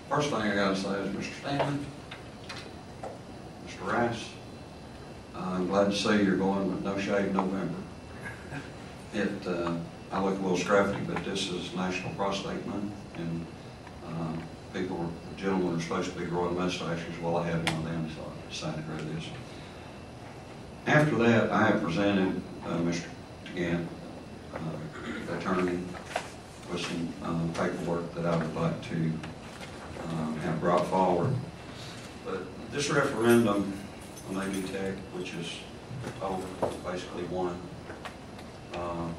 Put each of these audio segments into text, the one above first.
First thing I got to say is Mr. Stanley, Mr. Rice, I'm glad to see you're going with No Shave November. I look a little scruffy, but this is National Prostate Month, and gentlemen are supposed to be growing mustaches. Well, I had one of them, so I decided to grow this. After that, I have presented Mr. Dunn, attorney, with some paperwork that I would like to have brought forward. But this referendum on AB Tech, which is basically won, the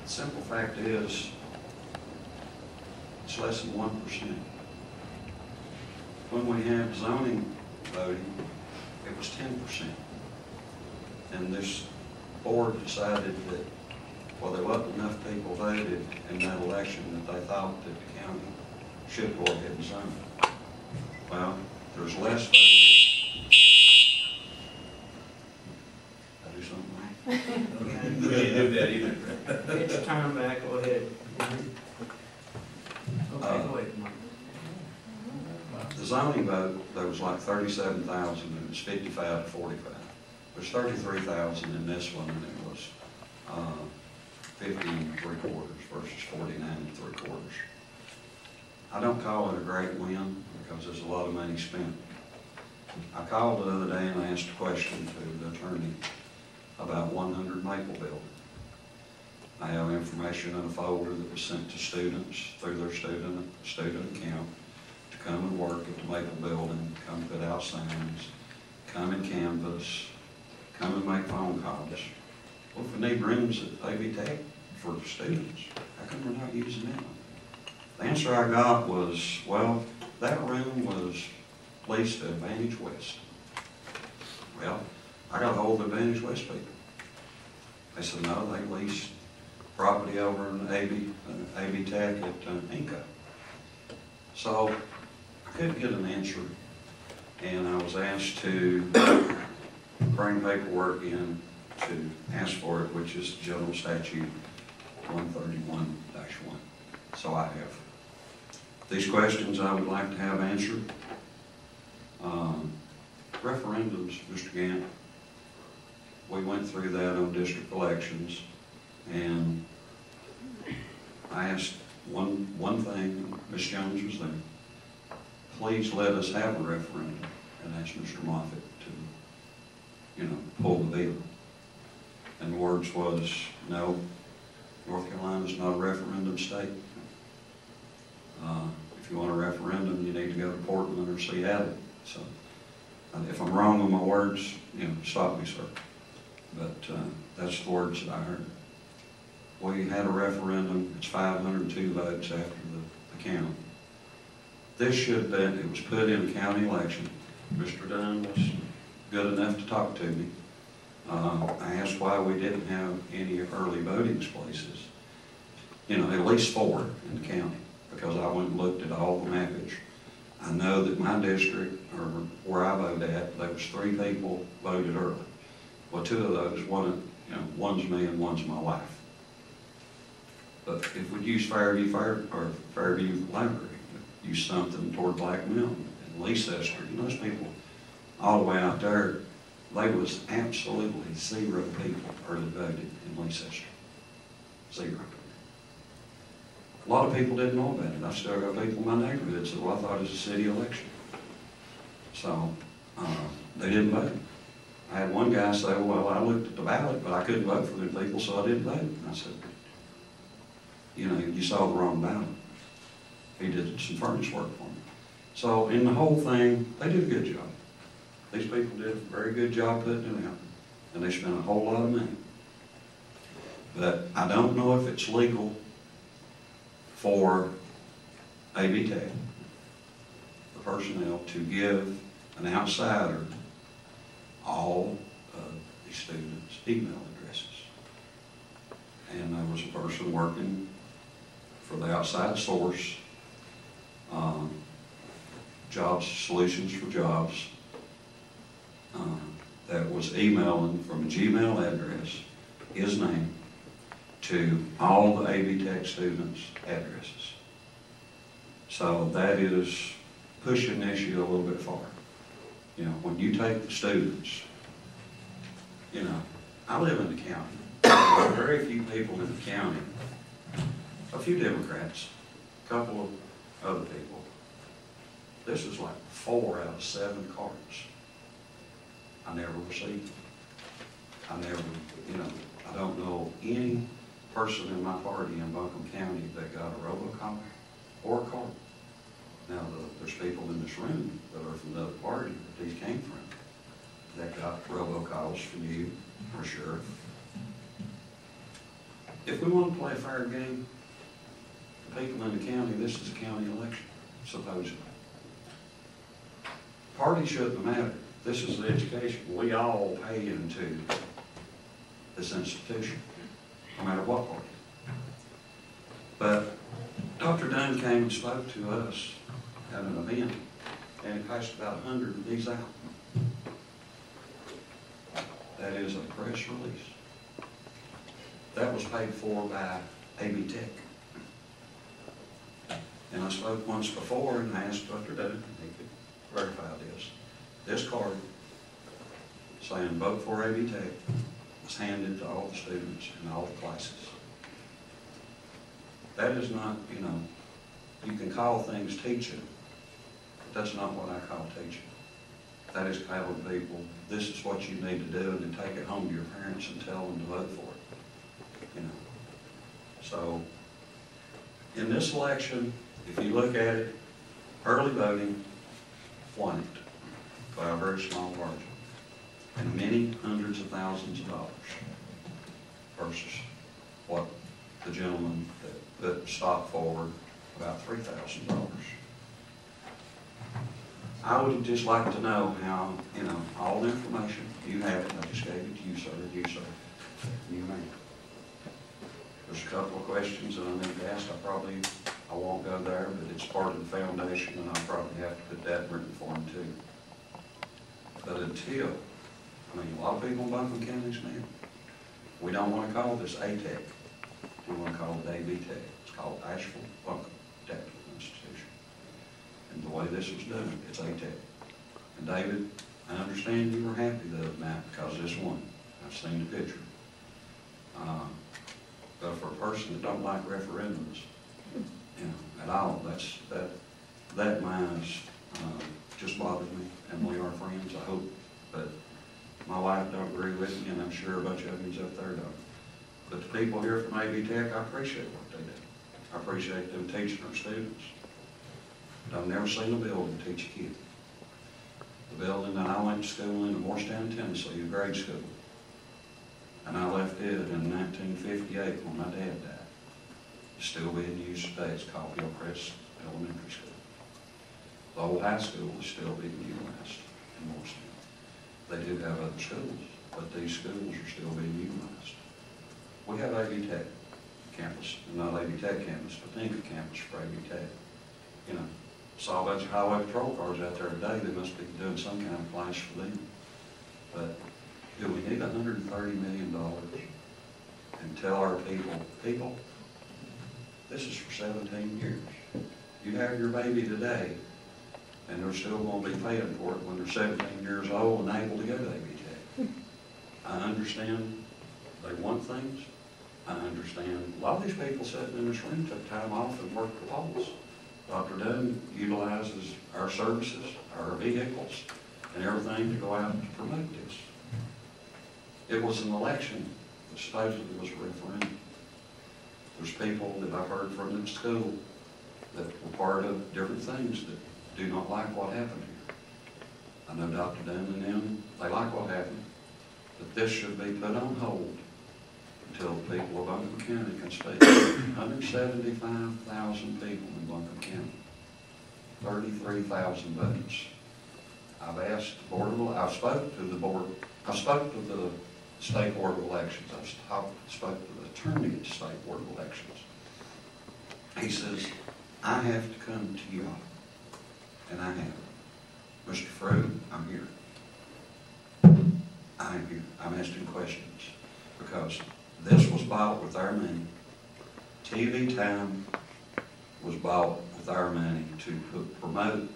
simple fact is it's less than 1%. When we had zoning voting, it was 10%. And this board decided that, well, there wasn't enough people voted in that election that they thought that the county should go ahead and zone it. Well, there's less voting. Did I do something wrong? We didn't do that either. Get your time back, go ahead. Okay, go ahead, Mike. The zoning vote, there was like 37,000, and it was 55 to 45. There's 33,000 in this one, and it was 50 3/4 versus 49 3/4. I don't call it a great win because there's a lot of money spent. I called the other day and I asked a question to the attorney about 100 Maple Building. I have information in a folder that was sent to students through their student account to come and work at the Maple Building, come put out signs, come and canvass, come and make phone calls. Well, if we need rooms at AB Tech for students, how come we're not using them? The answer I got was, well, that room was leased to Advantage West. Well, I got a hold of Advantage West people. They said, no, they leased property over in AB Tech at Inca. So I couldn't get an answer, and I was asked to bring paperwork in to ask for it, which is General Statute 131-1. So I have these questions I would like to have answered. Referendums, Mr. Gant, we went through that on district elections, and I asked one thing. Ms. Jones was there. Please let us have a referendum, and asked Mr. Moffitt to, pull the bill. And the words was, no, North Carolina's not a referendum state. If you want a referendum, you need to go to Portland or Seattle. So if I'm wrong on my words, stop me, sir. But that's the words that I heard. We had a referendum. It's 502 votes after the count. This should have been, it was put in a county election. Mr. Dunn was good enough to talk to me. I asked why we didn't have any early voting places. At least 4 in the county, because I went and looked at all the mappage. I know that my district, or where I voted at, there was 3 people voted early. Well, 2 of those, one's me and one's my wife. But if we use Fairview Library, use something toward Black Mountain and Leicester, those people all the way out there, there was absolutely 0 people early voted in Leicester. 0. A lot of people didn't know about it. I still got people in my neighborhood that said, well, I thought it was a city election. So they didn't vote. I had one guy say, well, I looked at the ballot, but I couldn't vote for them people, so I didn't vote. And I said, you saw the wrong ballot. He did some furnace work for me. So in the whole thing, they did a good job. These people did a very good job putting it out, and they spent a whole lot of money. But I don't know if it's legal for AB Tech, the personnel, to give an outsider all of the students' email addresses. And there was a person working for the outside source, Jobs Solutions for Jobs, that was emailing from a Gmail address, his name, to all the AB Tech students' addresses. So that is pushing the issue a little bit far. You know, when you take the students, you know, I live in the county. There are very few people in the county, a few Democrats, a couple of other people. This is like 4 out of 7 cards. I never received them. I never, you know, I don't know any person in my party in Buncombe County that got a robocall or a card. Now, there's people in this room that are from the other party that these came from that got robocalls from you, for sure. If we want to play a fair game, the people in the county, this is a county election, supposedly. Party shouldn't matter. This is the education. We all pay into this institution, no matter what party. But Dr. Dunn came and spoke to us at an event, and he passed about 100 of these out. That is a press release. That was paid for by AB Tech. And I spoke once before and I asked Dr. Dunn, and he could verify this. This card saying vote for AB Tech was handed to all the students in all the classes. That is not, you know, you can call things teaching, but that's not what I call teaching. That is telling people, this is what you need to do, and then take it home to your parents and tell them to vote for it. You know. So, in this election, if you look at it, early voting won it by a very small margin, and many hundreds of thousands of dollars versus what the gentleman that put stock forward, about $3,000. I would just like to know how, you know, all the information, you have it, I just gave it to you, sir, you may. There's a couple of questions that I need to ask. I won't go there, but it's part of the foundation, and I'll probably have to put that in written form too. But until, I mean, a lot of people in Buncombe County's mad. We don't want to call this A-Tech. We want to call it AB Tech. It's called Asheville Buncombe Technical Institution. And the way this was done, it's A-Tech. And David, I understand you were happy the other night because this won. I've seen the picture. But for a person that don't like referendums, you know, at all, that minds just bothers me, and we are friends, I hope. But my wife don't agree with me, and I'm sure a bunch of others up there don't. But the people here from AB Tech, I appreciate what they do. I appreciate them teaching our students. But I've never seen a building teach a kid. The building that I went to school in Morristown, Tennessee, a grade school, and I left it in 1958 when my dad died. It's still being used today. It's called Hillcrest Elementary School. The old high school is still being utilized in Morristown. They do have other schools, but these schools are still being utilized. We have AB Tech campus, not AB Tech campus, but think of campus for AB Tech. You know, saw a bunch of highway patrol cars out there today. They must be doing some kind of flash for them. But do we need $130 million and tell our people, this is for 17 years. You have your baby today, and they're still going to be paying for it when they're 17 years old and able to go to AB Tech. I understand they want things. I understand a lot of these people sitting in this room took time off and worked the polls. Dr. Dunn utilizes our services, our vehicles, and everything to go out and promote this. It was an election that supposedly was a referendum. There's people that I've heard from in school that were part of different things that do not like what happened here. I know Dr. Dunn and them, they like what happened, but this should be put on hold until the people of Buncombe County can speak. 175,000 people in Buncombe County, 33,000 votes. I've asked the board of, I spoke to the board, I spoke to the State Board of Elections. I spoke to the attorney at the State Board of Elections. He says, I have to come to you all. And I have. Mr. Frew, I'm here. I'm here. I'm asking questions because this was bought with our money. TV time was bought with our money to promote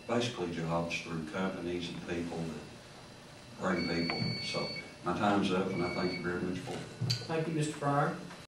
basically jobs through companies and people that bring people. So my time's up, and I thank you very much for it. Thank you, Mr. Fryer.